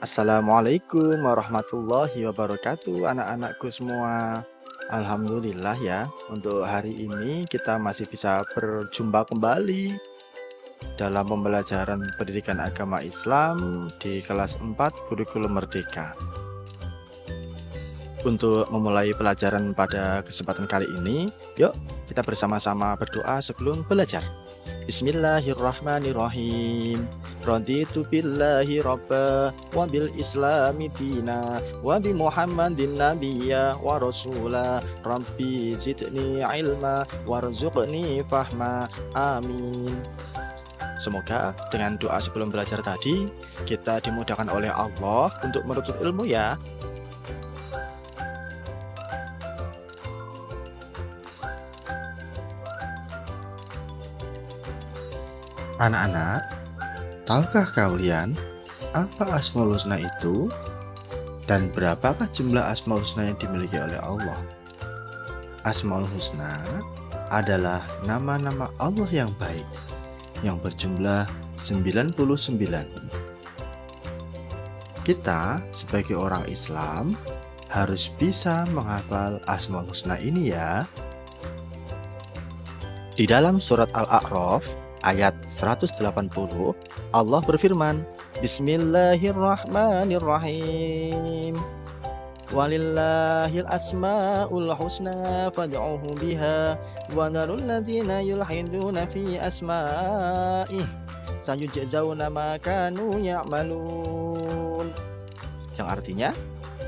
Assalamualaikum warahmatullahi wabarakatuh, anak-anakku semua. Alhamdulillah ya, untuk hari ini kita masih bisa berjumpa kembali dalam pembelajaran pendidikan agama Islam di kelas 4 Kurikulum Merdeka. Untuk memulai pelajaran pada kesempatan kali ini, yuk kita bersama-sama berdoa sebelum belajar. Bismillahirrahmanirrahim. Raditu billahi rabba wa bil islami dina wa bi Muhammadin nabiyya wa rasula. Rabbi zidni ilma warzuqni fahma. Amin. Semoga dengan doa sebelum belajar tadi kita dimudahkan oleh Allah untuk menuntut ilmu ya. Anak-anak, tahukah kalian apa Asmaul Husna itu? Dan berapakah jumlah Asmaul Husna yang dimiliki oleh Allah? Asmaul Husna adalah nama-nama Allah yang baik, yang berjumlah 99. Kita sebagai orang Islam harus bisa menghafal Asmaul Husna ini ya. Di dalam surat Al-A'raf ayat 180, Allah berfirman, Bismillahirrahmanirrahim. Walillahil asma'ul husna fad'uhu biha wa narul ladzina yulhiduna fi asma'ih sayujzauna ma kanu ya'malun. Yang artinya,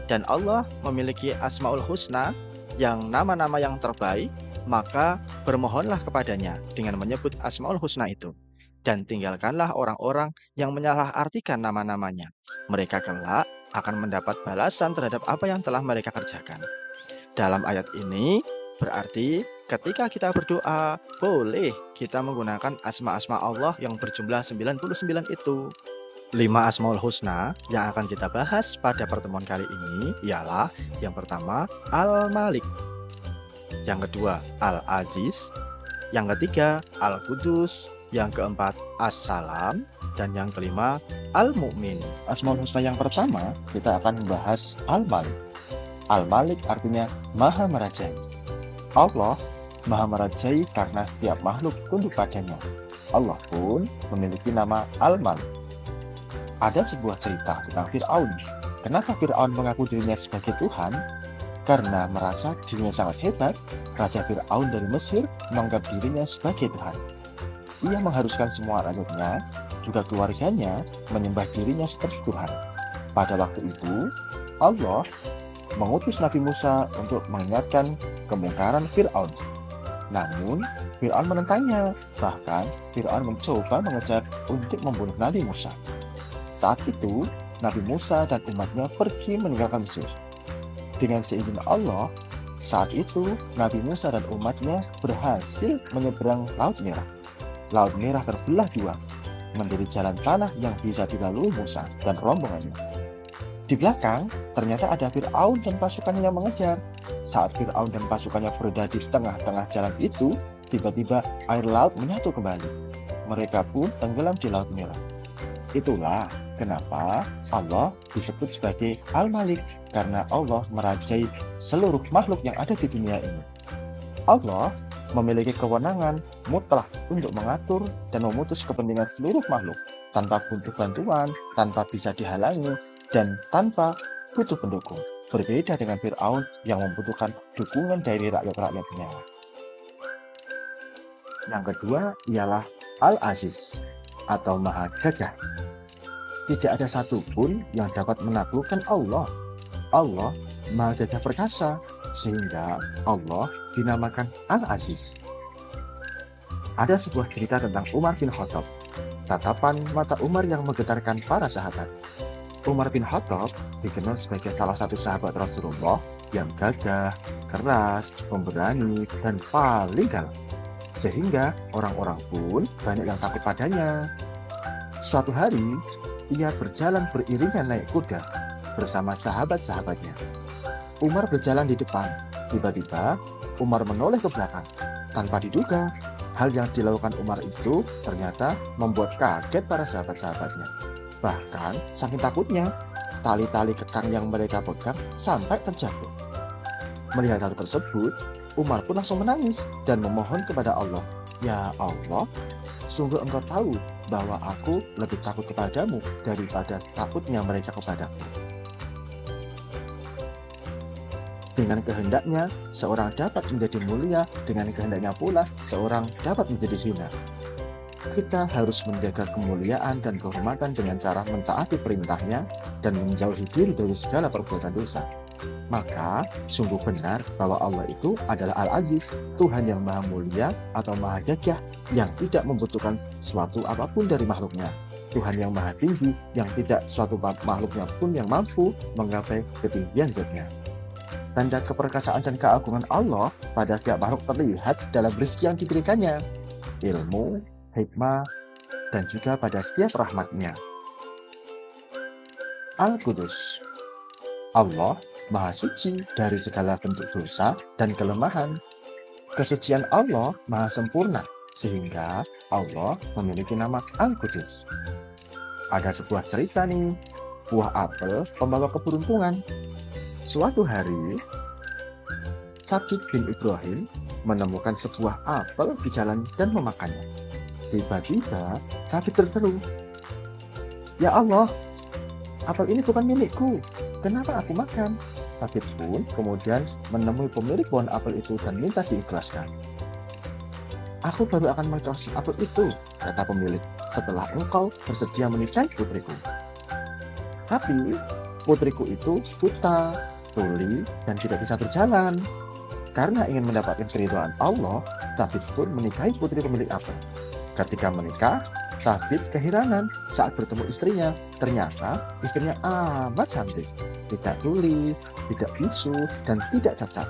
dan Allah memiliki Asmaul Husna yang nama-nama yang terbaik, maka bermohonlah kepadanya dengan menyebut Asmaul Husna itu. Dan tinggalkanlah orang-orang yang menyalahartikan nama-namanya. Mereka kelak akan mendapat balasan terhadap apa yang telah mereka kerjakan. Dalam ayat ini berarti ketika kita berdoa, boleh kita menggunakan asma-asma Allah yang berjumlah 99 itu. 5 Asmaul Husna yang akan kita bahas pada pertemuan kali ini ialah yang pertama Al-Malik, yang kedua Al-Aziz, yang ketiga Al-Qudus, yang keempat As-Salam, dan yang kelima Al-Mu'min. Asmaul Husna yang pertama kita akan membahas Al-Malik. Al-Malik artinya Maha Merajai. Allah Maha Merajai karena setiap makhluk tunduk padanya. Allah pun memiliki nama Al-Malik. Ada sebuah cerita tentang Fir'aun. Kenapa Fir'aun mengaku dirinya sebagai Tuhan? Karena merasa dirinya sangat hebat, Raja Fir'aun dari Mesir menganggap dirinya sebagai Tuhan. Ia mengharuskan semua rakyatnya, juga keluarganya, menyembah dirinya seperti Tuhan. Pada waktu itu, Allah mengutus Nabi Musa untuk mengingatkan kemungkaran Fir'aun. Namun, Fir'aun menentangnya. Bahkan, Fir'aun mencoba mengejar untuk membunuh Nabi Musa. Saat itu, Nabi Musa dan umatnya pergi meninggalkan Mesir. Dengan seizin Allah, saat itu Nabi Musa dan umatnya berhasil menyeberang Laut Merah. Laut Merah terbelah dua, menjadi jalan tanah yang bisa dilalui Musa dan rombongannya. Di belakang, ternyata ada Fir'aun dan pasukannya yang mengejar. Saat Fir'aun dan pasukannya berada di tengah-tengah jalan itu, tiba-tiba air laut menyatu kembali. Mereka pun tenggelam di Laut Merah. Itulah kenapa Allah disebut sebagai Al-Malik, karena Allah merajai seluruh makhluk yang ada di dunia ini. Allah memiliki kewenangan mutlak untuk mengatur dan memutus kepentingan seluruh makhluk tanpa butuh bantuan, tanpa bisa dihalangi, dan tanpa butuh pendukung. Berbeda dengan Fir'aun yang membutuhkan dukungan dari rakyat-rakyatnya. Yang kedua ialah Al-Aziz atau Maha Gagah. Tidak ada satupun yang dapat menaklukkan Allah. Allah Maha Gagah Perkasa, sehingga Allah dinamakan Al-Aziz. Ada sebuah cerita tentang Umar bin Khattab. Tatapan mata Umar yang menggetarkan para sahabat. Umar bin Khattab dikenal sebagai salah satu sahabat Rasulullah yang gagah, keras, pemberani, dan paling galak. Sehingga orang-orang pun banyak yang takut padanya. Suatu hari, ia berjalan beriringan naik kuda bersama sahabat-sahabatnya. Umar berjalan di depan. Tiba-tiba, Umar menoleh ke belakang. Tanpa diduga, hal yang dilakukan Umar itu ternyata membuat kaget para sahabat-sahabatnya. Bahkan, saking takutnya, tali-tali kekang yang mereka pegang sampai terjatuh. Melihat hal tersebut, Umar pun langsung menangis dan memohon kepada Allah, "Ya Allah, sungguh Engkau tahu bahwa aku lebih takut kepadamu daripada takutnya mereka kepadaku. Dengan kehendaknya, seorang dapat menjadi mulia, dengan kehendaknya pula, seorang dapat menjadi hina. Kita harus menjaga kemuliaan dan kehormatan dengan cara mentaati perintahnya dan menjauhi diri dari segala perbuatan dosa. Maka, sungguh benar bahwa Allah itu adalah Al-Aziz, Tuhan yang maha mulia atau maha gagah, yang tidak membutuhkan suatu apapun dari makhluknya. Tuhan yang maha tinggi, yang tidak suatu makhluknya pun yang mampu menggapai ketinggian zatnya. Tanda keperkasaan dan keagungan Allah pada setiap makhluk terlihat dalam rezeki yang diberikannya, ilmu, hikmah, dan juga pada setiap rahmatnya. Al-Qudus. Allah Maha Suci dari segala bentuk dosa dan kelemahan. Kesucian Allah Maha Sempurna, sehingga Allah memiliki nama Al-Qudus. Ada sebuah cerita nih, buah apel pembawa keberuntungan. Suatu hari, Sakit bin Ibrahim menemukan sebuah apel di jalan dan memakannya. Tiba-tiba, Sakit berseru, "Ya Allah, apel ini bukan milikku. Kenapa aku makan?" Sakit pun kemudian menemui pemilik pohon apel itu dan minta diikhlaskan. "Aku baru akan mengikhlaskan apel itu," kata pemilik, "setelah engkau bersedia menikahi putriku." Tapi putriku itu buta, tuli, dan tidak bisa berjalan. Karena ingin mendapatkan keridhaan Allah, Thabit pun menikahi putri pemilik apel. Ketika menikah, Thabit keheranan saat bertemu istrinya. Ternyata istrinya amat cantik, tidak tuli, tidak bisu, dan tidak cacat.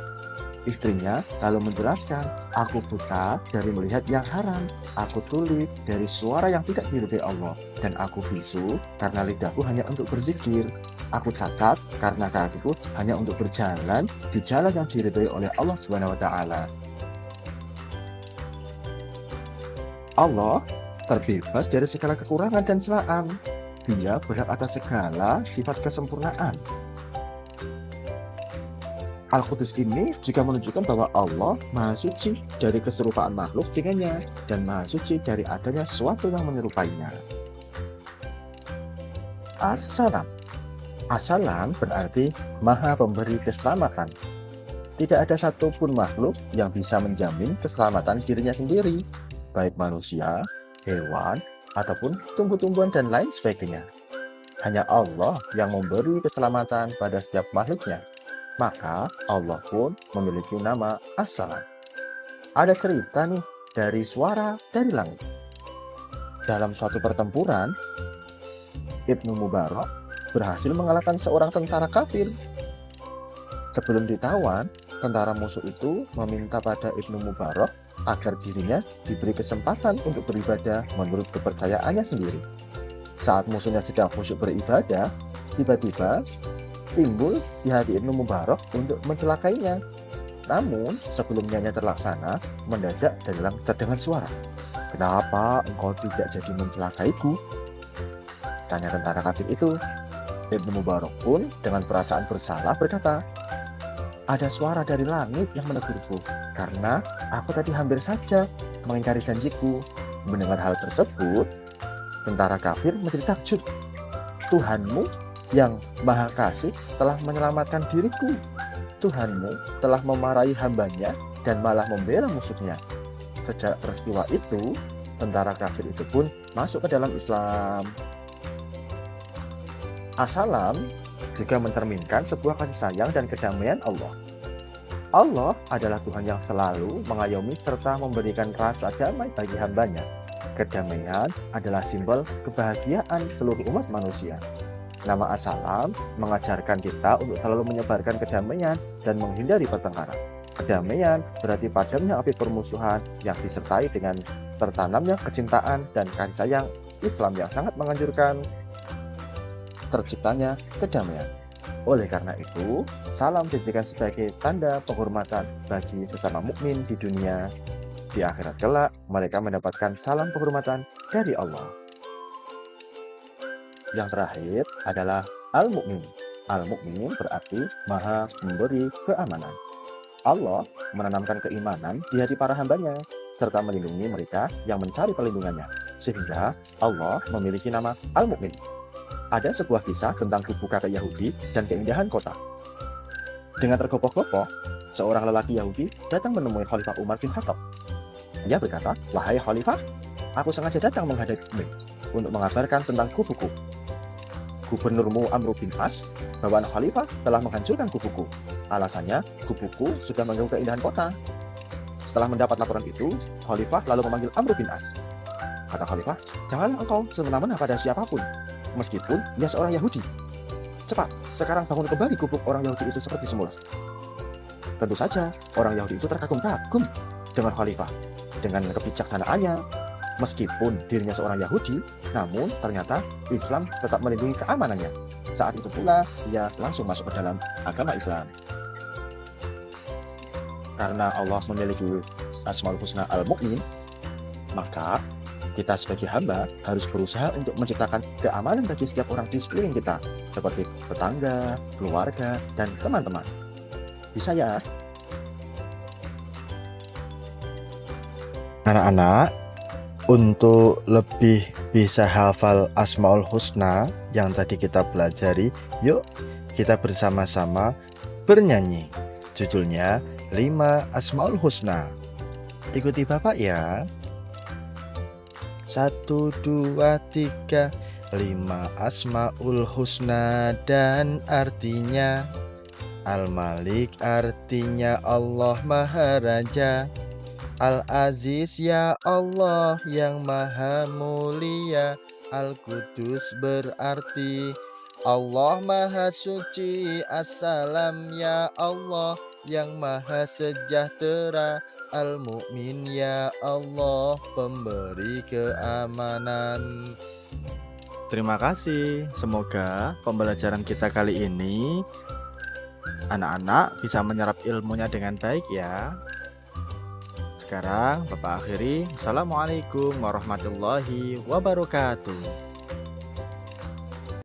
Istrinya lalu menjelaskan, "Aku buta dari melihat yang haram, aku tuli dari suara yang tidak diridhai Allah, dan aku bisu karena lidahku hanya untuk berzikir. Aku cacat karena kakiku hanya untuk berjalan di jalan yang diridhai oleh Allah Subhanahu wa Ta'ala." Allah terbebas dari segala kekurangan dan celaan. Dia berhak atas segala sifat kesempurnaan. Al-Qudus ini juga menunjukkan bahwa Allah Maha Suci dari keserupaan makhluk dengannya dan Maha Suci dari adanya sesuatu yang menyerupainya. As-Salam. As-Salam berarti Maha Pemberi Keselamatan. Tidak ada satupun makhluk yang bisa menjamin keselamatan dirinya sendiri, baik manusia, hewan, ataupun tumbuh-tumbuhan dan lain sebagainya. Hanya Allah yang memberi keselamatan pada setiap makhluknya. Maka Allah pun memiliki nama As-Salam. Ada cerita nih dari suara dari langit. Dalam suatu pertempuran, Ibnu Mubarak berhasil mengalahkan seorang tentara kafir. Sebelum ditawan, tentara musuh itu meminta pada Ibnu Mubarak agar dirinya diberi kesempatan untuk beribadah menurut kepercayaannya sendiri. Saat musuhnya sedang khusyuk beribadah, tiba-tiba timbul di hati Ibnu Mubarak untuk mencelakainya. Namun, sebelum niatnya terlaksana, mendadak dalam terdengar suara, "Kenapa engkau tidak jadi mencelakaiku?" Tanya tentara kafir itu. Ibnu Mubarak pun dengan perasaan bersalah berkata, "Ada suara dari langit yang menegurku, karena aku tadi hampir saja mengingkari janjiku." Mendengar hal tersebut, tentara kafir menjadi takjub. "Tuhanmu yang Maha Kasih telah menyelamatkan diriku. Tuhanmu telah memarahi hambanya dan malah membela musuhnya." Sejak peristiwa itu, tentara kafir itu pun masuk ke dalam Islam. As-Salam juga mencerminkan sebuah kasih sayang dan kedamaian Allah. Allah adalah Tuhan yang selalu mengayomi serta memberikan rasa damai bagi hambanya. Kedamaian adalah simbol kebahagiaan seluruh umat manusia. Nama As-Salam mengajarkan kita untuk selalu menyebarkan kedamaian dan menghindari pertengkaran. Kedamaian berarti padamnya api permusuhan yang disertai dengan tertanamnya kecintaan dan kasih sayang. Islam yang sangat menganjurkan terciptanya kedamaian. Oleh karena itu, salam dijadikan sebagai tanda penghormatan bagi sesama mukmin di dunia. Di akhirat kelak, mereka mendapatkan salam penghormatan dari Allah. Yang terakhir adalah Al-Mu'min. Al-Mu'min berarti Maha memberi keamanan. Allah menanamkan keimanan di hati para hambanya, serta melindungi mereka yang mencari perlindungannya. Sehingga Allah memiliki nama Al-Mu'min. Ada sebuah kisah tentang kubu kakek Yahudi dan keindahan kota. Dengan tergopoh-gopoh, seorang lelaki Yahudi datang menemui Khalifah Umar bin Khattab. Dia berkata, "Wahai Khalifah, aku sengaja datang menghadapimu untuk mengabarkan tentang kubuku. Gubernurmu Amr bin As, bawaan Khalifah, telah menghancurkan kubuku. Alasannya, kubuku sudah mengganggu keindahan kota." Setelah mendapat laporan itu, Khalifah lalu memanggil Amr bin As. Kata Khalifah, "Janganlah engkau semena-mena pada siapapun, meskipun dia seorang Yahudi. Cepat, sekarang bangun kembali gubuk orang Yahudi itu seperti semula." Tentu saja, orang Yahudi itu terkagum-kagum dengan Khalifah, dengan kebijaksanaannya. Meskipun dirinya seorang Yahudi, namun ternyata Islam tetap melindungi keamanannya. Saat itu pula, ia langsung masuk ke dalam agama Islam. Karena Allah memiliki Asmaul Husna Al-Mu'min, maka kita sebagai hamba harus berusaha untuk menciptakan keamanan bagi setiap orang di sekeliling kita, seperti tetangga, keluarga, dan teman-teman. Bisa ya? Anak-anak, untuk lebih bisa hafal Asmaul Husna yang tadi kita pelajari, yuk kita bersama-sama bernyanyi. Judulnya 5 Asmaul Husna. Ikuti Bapak ya. 1, 2, 3, 5 Asmaul Husna dan artinya. Al-Malik artinya Allah Maha Raja. Al-Aziz ya Allah yang Maha Mulia. Al-Qudus berarti Allah Maha Suci. Assalam ya Allah yang Maha Sejahtera. Al-Mu'min ya Allah pemberi keamanan. Terima kasih. Semoga pembelajaran kita kali ini anak-anak bisa menyerap ilmunya dengan baik ya. Sekarang Bapak akhiri. Assalamualaikum warahmatullahi wabarakatuh.